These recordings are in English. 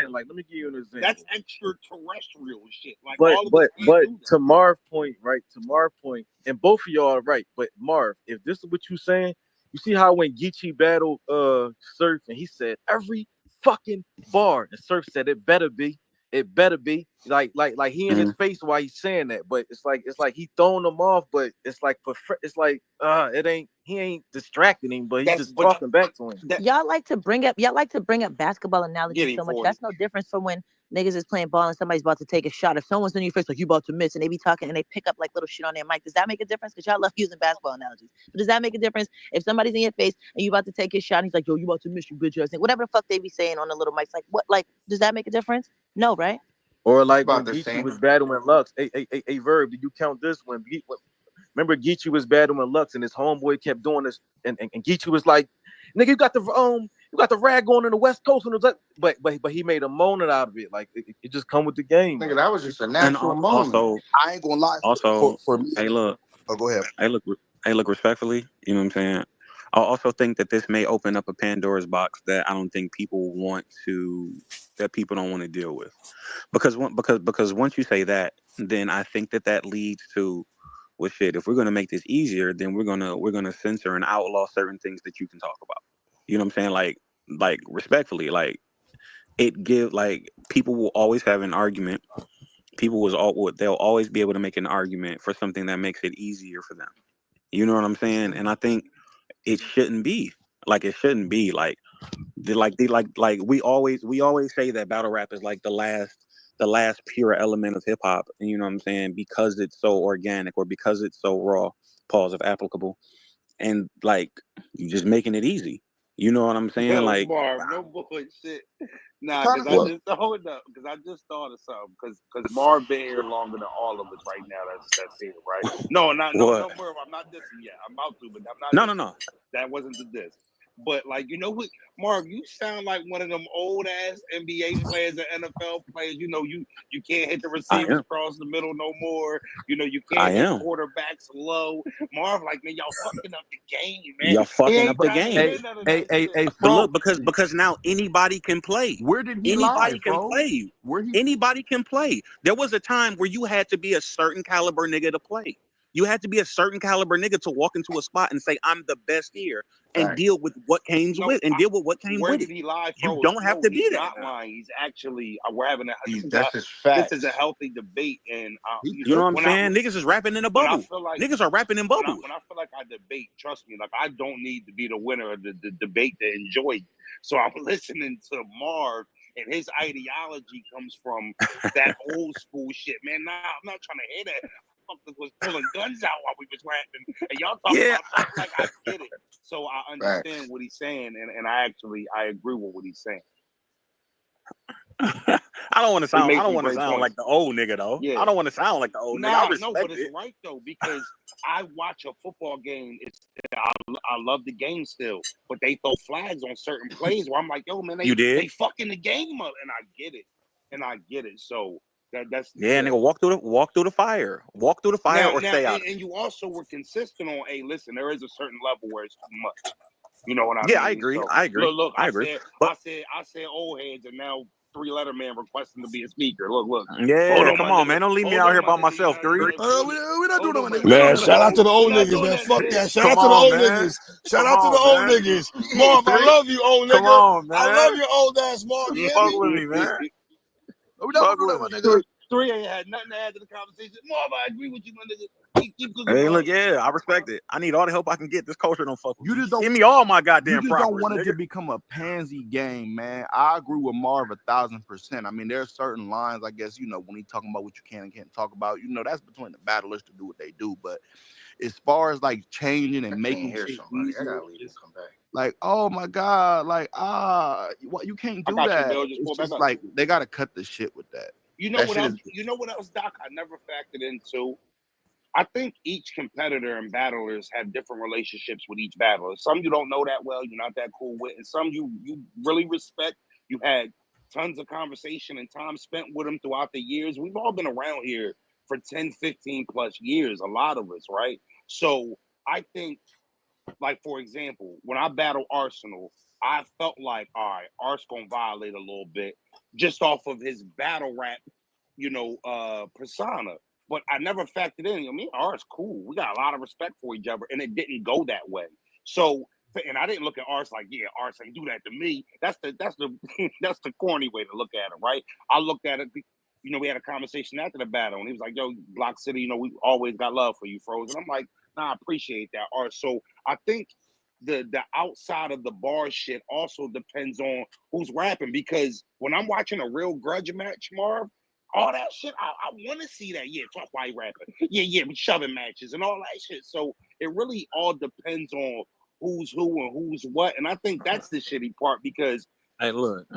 Like, let me give you an example. That's extraterrestrial shit. Like, But all of us but can't but do that. to Marv's point, right? To Marv's point, and both of y'all are right. But Marv, if this is what you saying, you see how when Geechee battled Surf and he said every fucking bar, and Surf said it better be. It better be like he in his face while he's saying that, but it's like he throwing them off, but it's like it's like it ain't he ain't distracting him, but he's just talking back to him. Y'all like to bring up basketball analogies so much. That's no difference from when niggas is playing ball and somebody's about to take a shot. If someone's in your face like you about to miss and they be talking and they pick up like little shit on their mic, does that make a difference? Because y'all love using basketball analogies. But does that make a difference if somebody's in your face and you about to take his shot and he's like, yo, you about to miss, you bitch ass thing. Whatever the fuck they be saying on the little mics, like what, like does that make a difference? No, right? Or like when Geechee was battling Lux. Hey, Verb, did you count this when remember Geechee was battling Lux and his homeboy kept doing this and Geechee was like, nigga, you got the rag going in the West Coast and it was like, but he made a moment out of it. Like it just come with the game. Nigga, that was just a natural moment. Also, I ain't gonna lie. Also, for me, hey, look. Oh, go ahead. Hey, look. Respectfully, you know what I'm saying. I also think that this may open up a Pandora's box that I don't think people don't want to deal with, because once you say that, then I think that leads to, well, shit. If we're gonna make this easier, then we're gonna censor and outlaw certain things that you can talk about. You know what I'm saying? Like respectfully, like people will always have an argument. They'll always be able to make an argument for something that makes it easier for them. You know what I'm saying? And I think it shouldn't be like we always say that battle rap is like the last pure element of hip hop. And you know what I'm saying? Because it's so organic or because it's so raw, pause if applicable. And like you just making it easy. You know what I'm saying? Yo, like Marv, no bullshit. Nah, because I just thought of something. Because Marv been here longer than all of us right now. That's here, right? No, Marv. I'm not dissing yet. I'm about to, but I'm not. No. That wasn't the diss. But like, you know what, Marv, you sound like one of them old ass NBA players and NFL players. You know, you can't hit the receivers across the middle no more. You know, you can't hit quarterbacks low. Marv, like, man, y'all fucking up the game, man. Y'all fucking up the game. Hey, but look, because now anybody can play. Where did he Anybody live, can bro? play. Anybody can play. There was a time where you had to be a certain caliber nigga to play. You had to be a certain caliber nigga to walk into a spot and say, I'm the best here, and deal with what came with it. Where did he lie? You don't have to be there. Not lying. He's actually, we're having this is a healthy debate. And you know what I'm saying? Niggas is rapping in a bubble. Niggas are rapping in bubbles. When I feel like I debate, trust me, like I don't need to be the winner of the debate to enjoy it. So I'm listening to Marv, and his ideology comes from that old school shit. Man, nah, I'm not trying to hear that. Motherfuckers was pulling guns out while we was rapping, and y'all talking about stuff like I get it. So I understand what he's saying, and I agree with what he's saying. I don't want to sound like the old nigga though. Yeah. I don't want to sound like the old nigga. No, but it's right though, because I watch a football game. I love the game still, but they throw flags on certain plays where I'm like, yo, man, they fucking the game up, and I get it. So that's nigga, walk through the fire, now, or stay out. And you also were consistent on, hey, listen, there is a certain level where it's too much. You know what I mean? Yeah, I agree. So, I agree. Look, I agree. I said old heads, and now 3-letter man requesting to be a speaker. Look. Yeah, come on, man. Don't leave me out here by myself, 3. We're not doing that, man. Shout out to the old niggas, man. Fuck that. Shout out to the old niggas. Shout out to the old niggas. Marv, I love you, old nigga. Come on, man. I love you, old ass Marv. You fuck with me, man. We don't do that, my nigga. 3 ain't had nothing to add to the conversation. Marv, I agree with you, my nigga. Hey, look, I respect it. I need all the help I can get. This culture don't fuck with me. Give me all my goddamn property. You just don't want it to become a pansy game, man. I agree with Marv 1,000%. I mean, there's certain lines, I guess, you know, when he's talking about what you can and can't talk about, you know, that's between the battlers to do what they do. But as far as like changing and making shit easier, like, oh my God, like, what, you can't do that. It's just like they gotta cut the shit with that. You know what else? You know what else, Doc? I never factored into. I think each competitor and battlers have different relationships with each battler. Some you don't know that well, you're not that cool with, and some you really respect. You had tons of conversation and time spent with them throughout the years. We've all been around here for 10, 15 plus years, a lot of us, right? So I think like for example, when I battle Arsenal, I felt like, all right, Ars gonna violate a little bit just off of his battle rap, persona. But I never factored in. I mean, Ars cool. We got a lot of respect for each other, and it didn't go that way. So, and I didn't look at Ars like, yeah, Ars ain't do that to me. That's the that's the corny way to look at it, right? I looked at it. We had a conversation after the battle, and he was like, "Yo, Block City, we always got love for you, Frozen." I'm like, "Nah, I appreciate that, Art." So I think the outside of the bar shit also depends on who's rapping, because when I'm watching a real grudge match, Marv, all that shit, I want to see that. Yeah, tough white rapper. Yeah, we shoving matches and all that shit. So it really all depends on who's who and who's what, and I think that's the shitty part because. Hey, look,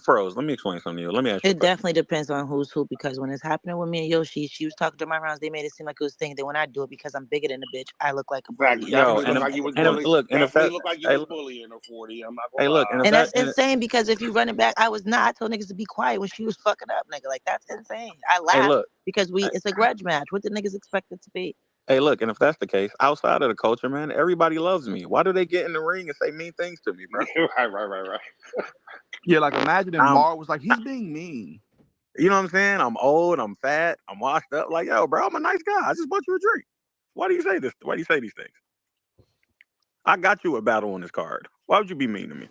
Froze, let me explain something to you. Let me ask you a It question. definitely depends on who's who, because when it's happening with me and Yoshi, she was talking to my rounds, they made it seem like it was thing that when I do it because I'm bigger than the bitch, I look like a bully. Yo, Definitely look like you was bullying. look, and if Definitely that, look like you hey, was bullying her 40. I'm not hey, gonna look, lie. and if And that, that's insane because if you run it back, I was not. I told niggas to be quiet when she was fucking up, nigga. Like, that's insane. I hey, laughed look, because hey, it's a grudge match. What the niggas expect it to be? hey, look, and if that's the case, outside of the culture, man, everybody loves me. Why do they get in the ring and say mean things to me, bro? Right. Yeah, like imagine if I'm, Mar was like, he's being mean. you know what I'm saying? I'm old, I'm fat, I'm washed up. Like, yo, bro, I'm a nice guy. I just bought you a drink. Why do you say this? Why do you say these things? I got you a battle on this card. Why would you be mean to me?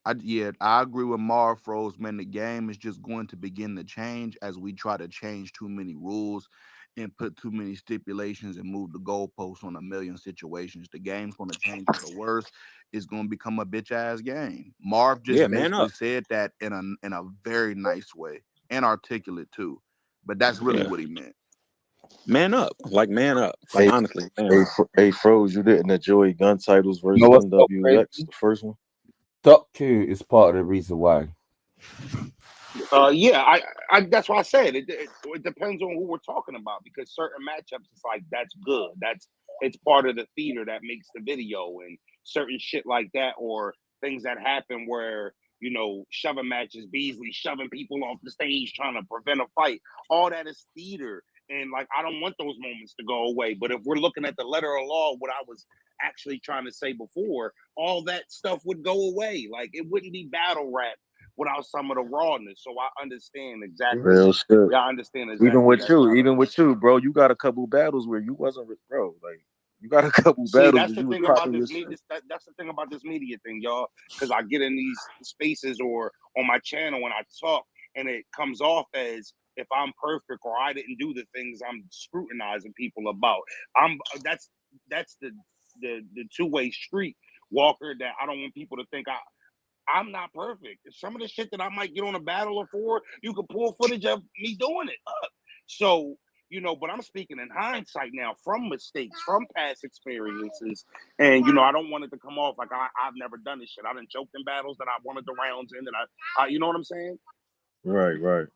I agree with Mar Froze, man. The game is just going to begin to change as we try to change too many rules and put too many stipulations and move the goalposts on a million situations. The game's going to change for the worse. It's going to become a bitch ass game. Marv just Yeah, man basically up. said that in a very nice way and articulate too. But that's really Yeah, what he meant. man up. Like, man up. Like, Hey, honestly, man up. hey, Froze, you didn't enjoy gun titles You know versus what's so NWX, crazy? the first one? Doc Q is part of the reason why. Yeah, I that's why I said it depends on who we're talking about, because certain matchups it's like that's good. It's part of the theater that makes the video, and certain shit like that, or things that happen where shoving matches, Beasley shoving people off the stage trying to prevent a fight. All that is theater, and like I don't want those moments to go away. But if we're looking at the letter of law, what I was actually trying to say before, all that stuff would go away. Like it wouldn't be battle rap without some of the rawness. So I understand exactly. Real shit. Yeah, I understand Even exactly with that you, side of even it. with you, bro, you got a couple battles where you wasn't, bro. Like you got a couple See, battles that's where the you was thing about popping your this shit. media. That's the thing about this media thing, y'all. Because I get in these spaces or on my channel when I talk, and it comes off as if I'm perfect or I didn't do the things I'm scrutinizing people about. That's the two-way street, Walker. That I don't want people to think I'm not perfect. Some of the shit that I might get on a battle for, you can pull footage of me doing it up. So, but I'm speaking in hindsight now from mistakes, from past experiences. And, I don't want it to come off like I've never done this shit. I done choked in battles that I wanted the rounds in, that I you know what I'm saying? Right.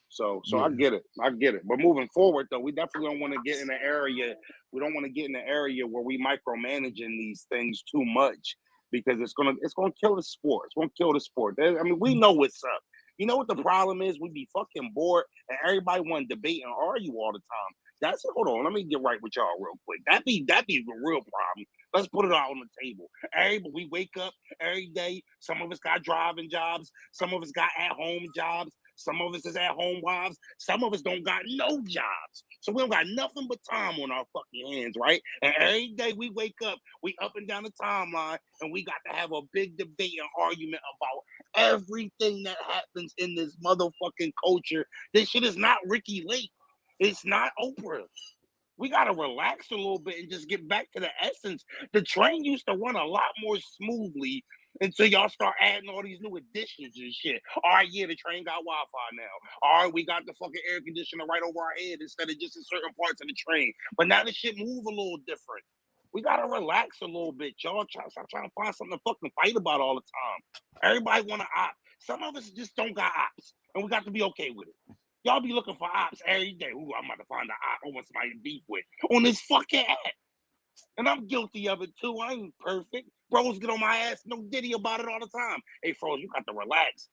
So Yeah. I get it. But moving forward, though, we definitely don't want to get in an area. We don't want to get in an area where we micromanaging these things too much, because it's gonna kill the sport. It's gonna kill the sport. I mean, we know what's up. You know what the problem is? We be fucking bored, and everybody want to debate and argue all the time. Hold on. Let me get right with y'all real quick. That be the real problem. Let's put it all on the table. We wake up every day. Some of us got driving jobs. Some of us got at-home jobs. Some of us is at-home wives. Some of us don't got no jobs. So we don't got nothing but time on our fucking hands, right? And every day we wake up, we up and down the timeline, and we got to have a big debate and argument about everything that happens in this motherfucking culture. This shit is not Ricky Lake. It's not Oprah. We got to relax a little bit and just get back to the essence. The train used to run a lot more smoothly until y'all start adding all these new additions and shit. All right, yeah, the train got Wi-Fi now. All right, we got the fucking air conditioner right over our head instead of just in certain parts of the train. But now the shit move a little different. We got to relax a little bit, y'all. Stop trying to find something to fucking fight about all the time. Everybody want to opt. Some of us just don't got ops, and we got to be okay with it. Y'all be looking for ops every day. Ooh, I'm about to find an op I want somebody to beef with on this fucking app. And I'm guilty of it too. I ain't perfect. Bros get on my ass, no Diddy about it all the time. Hey, Froze, you got to relax.